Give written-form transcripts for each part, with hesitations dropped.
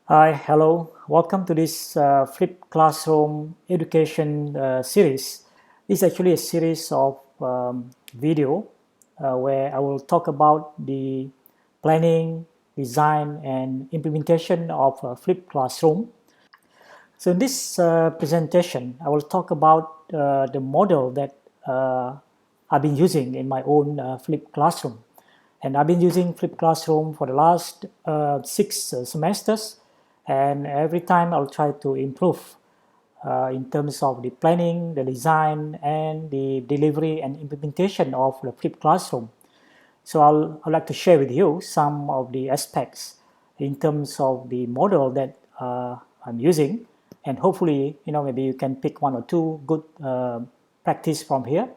Hi, hello. Welcome to this flipped classroom education series. This is actually a series of video where I will talk about the planning, design, and implementation of a flipped classroom. So in this presentation, I will talk about the model that I've been using in my own flipped classroom. And I've been using flipped classroom for the last 6 semesters, and every time I'll try to improve in terms of the planning, the design, and the delivery and implementation of the flipped classroom. So I'd like to share with you some of the aspects in terms of the model that I'm using, and hopefully, maybe you can pick one or two good practice from here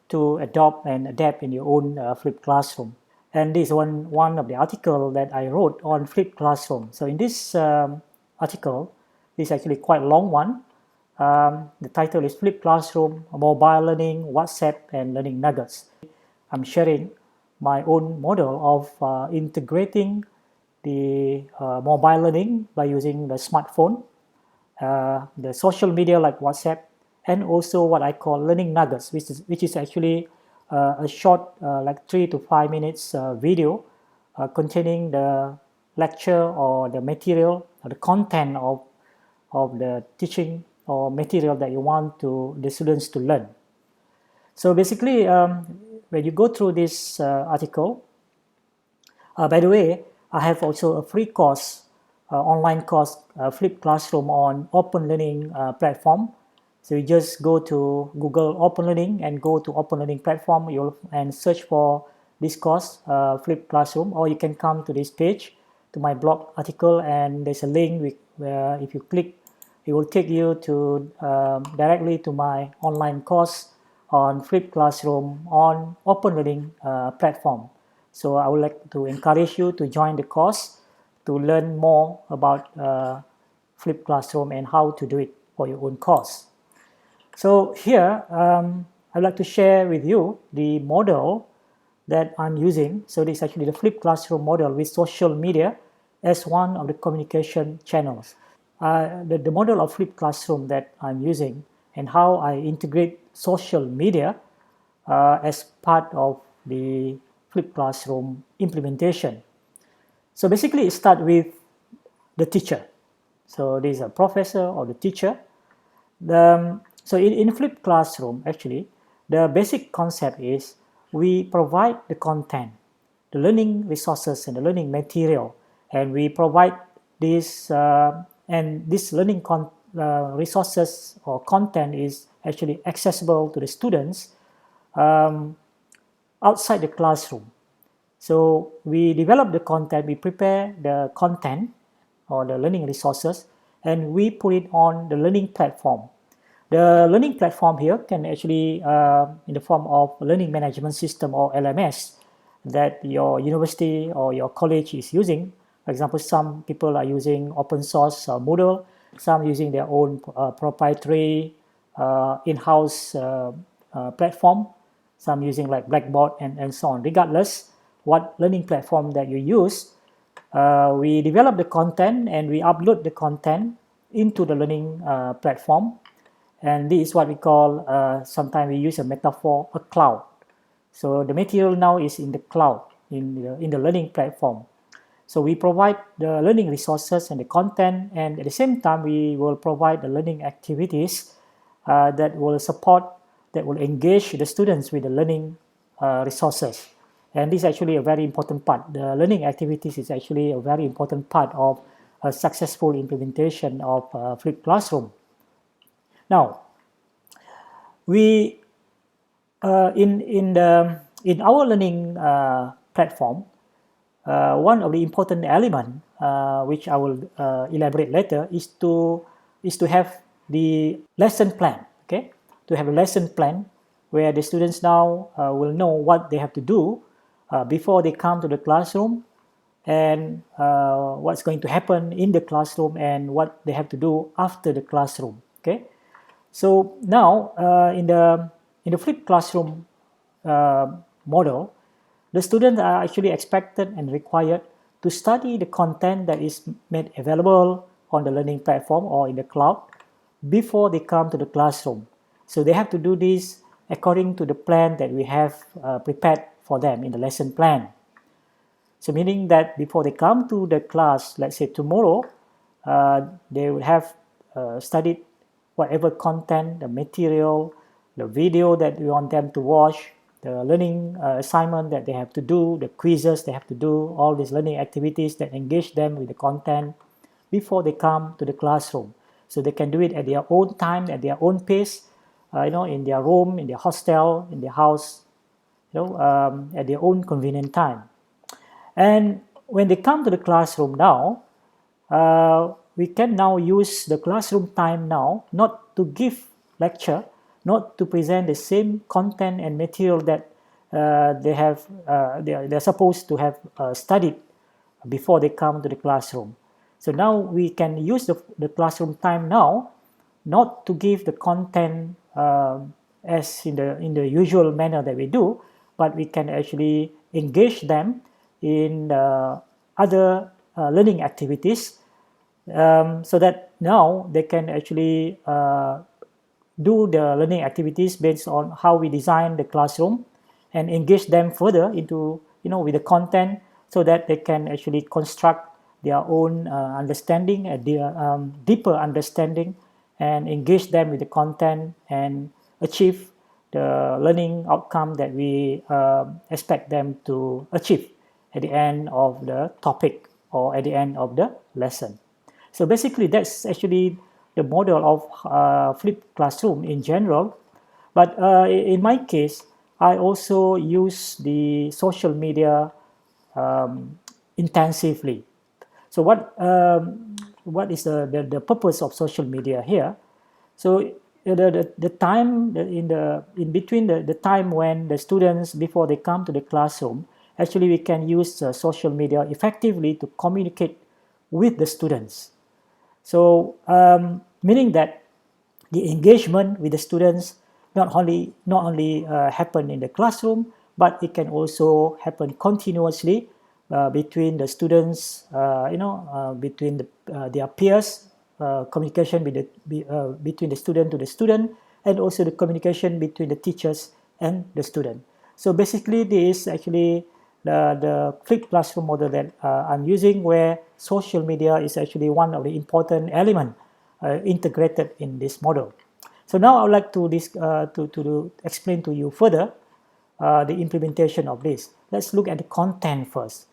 to adopt and adapt in your own flipped classroom. And this is one of the article that I wrote on flipped classroom. So in this article, this is actually quite a long one. The title is Flipped Classroom, Mobile Learning, WhatsApp, and Learning Nuggets. I'm sharing my own model of integrating the mobile learning by using the smartphone, the social media like WhatsApp, and also what I call learning nuggets, which is actually a short, like 3 to 5 minutes video containing the lecture or the material or the content of the teaching or material that you want the students to learn. So basically, when you go through this article, by the way, I have also a free course, online course, Flipped Classroom on Open Learning platform. So you just go to Google Open Learning and go to Open Learning platform and search for this course, Flipped Classroom, or you can come to this page, to my blog article, and there's a link where if you click, it will take you to directly to my online course on Flipped Classroom on Open Learning platform. So I would like to encourage you to join the course to learn more about Flipped Classroom and how to do it for your own course. So here, I'd like to share with you the model that I'm using. So this is actually the Flipped Classroom model with social media as one of the communication channels. The model of Flipped Classroom that I'm using and how I integrate social media as part of the Flipped Classroom implementation. So basically, it starts with the teacher. So there is a professor or the teacher. So in Flipped Classroom, actually, the basic concept is we provide the content, the learning resources, and the learning material, and we provide this and this learning resources or content is actually accessible to the students outside the classroom. So we develop the content, we prepare the content or the learning resources, and we put it on the learning platform. The learning platform here can actually in the form of learning management system or LMS that your university or your college is using. For example, some people are using open source Moodle, some using their own proprietary in-house platform, some using like Blackboard and so on. Regardless what learning platform that you use, we develop the content and we upload the content into the learning platform. And this is what we call, sometimes we use a metaphor, a cloud. So the material now is in the cloud, in the learning platform. So we provide the learning resources and the content, and at the same time, we will provide the learning activities that will support, that will engage the students with the learning resources. And this is actually a very important part. The learning activities is actually a very important part of a successful implementation of Flipped Classroom. Now, we in our learning platform, one of the important element which I will elaborate later is to have the lesson plan. Okay, to have a lesson plan where the students now will know what they have to do before they come to the classroom, and what's going to happen in the classroom and what they have to do after the classroom. Okay, so now in the flipped classroom model, the students are actually expected and required to study the content that is made available on the learning platform or in the cloud before they come to the classroom. So they have to do this according to the plan that we have prepared for them in the lesson plan. So meaning that before they come to the class, let's say tomorrow, they will have studied whatever content, the material, the video that we want them to watch, the learning assignment that they have to do, the quizzes they have to do, all these learning activities that engage them with the content before they come to the classroom. So they can do it at their own time, at their own pace, in their room, in their hostel, in their house, at their own convenient time. And when they come to the classroom now, we can now use the classroom time now not to give lecture, not to present the same content and material that they're supposed to have studied before they come to the classroom. So now we can use the classroom time now not to give the content as in the usual manner that we do, but we can actually engage them in other learning activities so that now they can actually do the learning activities based on how we design the classroom and engage them further into, with the content so that they can actually construct their own understanding, their deeper understanding, and engage them with the content and achieve the learning outcome that we expect them to achieve at the end of the topic or at the end of the lesson. So basically that's actually the model of flipped classroom in general. But in my case, I also use the social media intensively. So what is the purpose of social media here? So the time in between the time when the students before they come to the classroom, actually we can use social media effectively to communicate with the students. So meaning that the engagement with the students not only happen in the classroom, but it can also happen continuously between the students, between their peers, communication between the student to the student, and also the communication between the teachers and the student. So basically, this is actually the flipped classroom model that I'm using, where social media is actually one of the important elements integrated in this model. So now I would like to explain to you further the implementation of this. Let's look at the content first.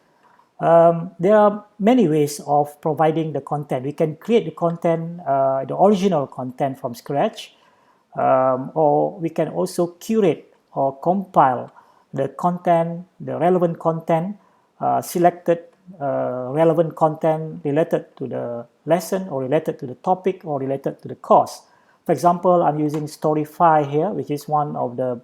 There are many ways of providing the content. We can create the content, the original content from scratch, or we can also curate or compile the content, the relevant content, selected relevant content related to the lesson or related to the topic or related to the course. For example, I'm using Storify here, which is one of the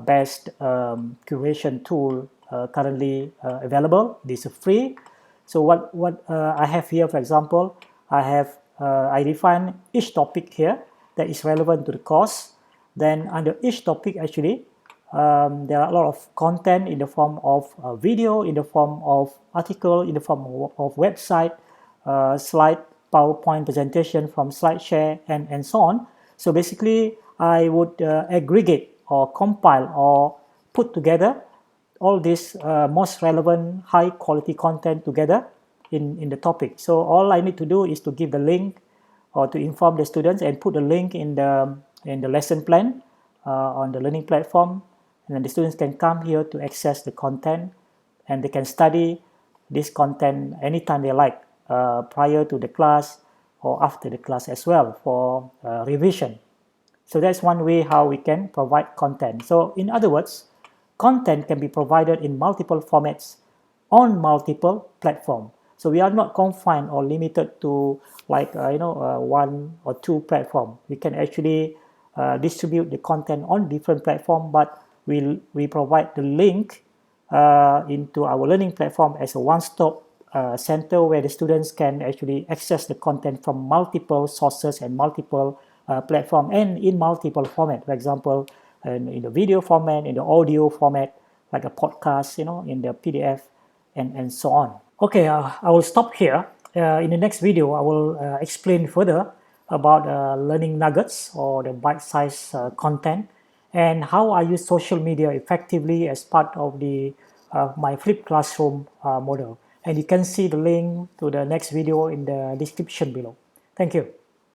best curation tool currently available. This is free. So what I have here, for example, I define each topic here that is relevant to the course. Then under each topic, actually, there are a lot of content in the form of video, in the form of article, in the form of website, slide, PowerPoint presentation from SlideShare, and so on. So basically, I would aggregate or compile or put together all this most relevant, high quality content together in the topic. So all I need to do is to give the link or to inform the students and put the link in the lesson plan on the learning platform, and then the students can come here to access the content, and they can study this content anytime they like, prior to the class or after the class as well for revision. So that's one way how we can provide content. So in other words, content can be provided in multiple formats on multiple platforms. So we are not confined or limited to one or two platforms. We can actually distribute the content on different platforms, but we provide the link into our learning platform as a one-stop center where the students can actually access the content from multiple sources and multiple platforms and in multiple formats. For example, in the video format, in the audio format, like a podcast, in the PDF, and so on. Okay, I will stop here. In the next video, I will explain further about learning nuggets or the bite-sized content and how I use social media effectively as part of the my flipped classroom model. And you can see the link to the next video in the description below. Thank you.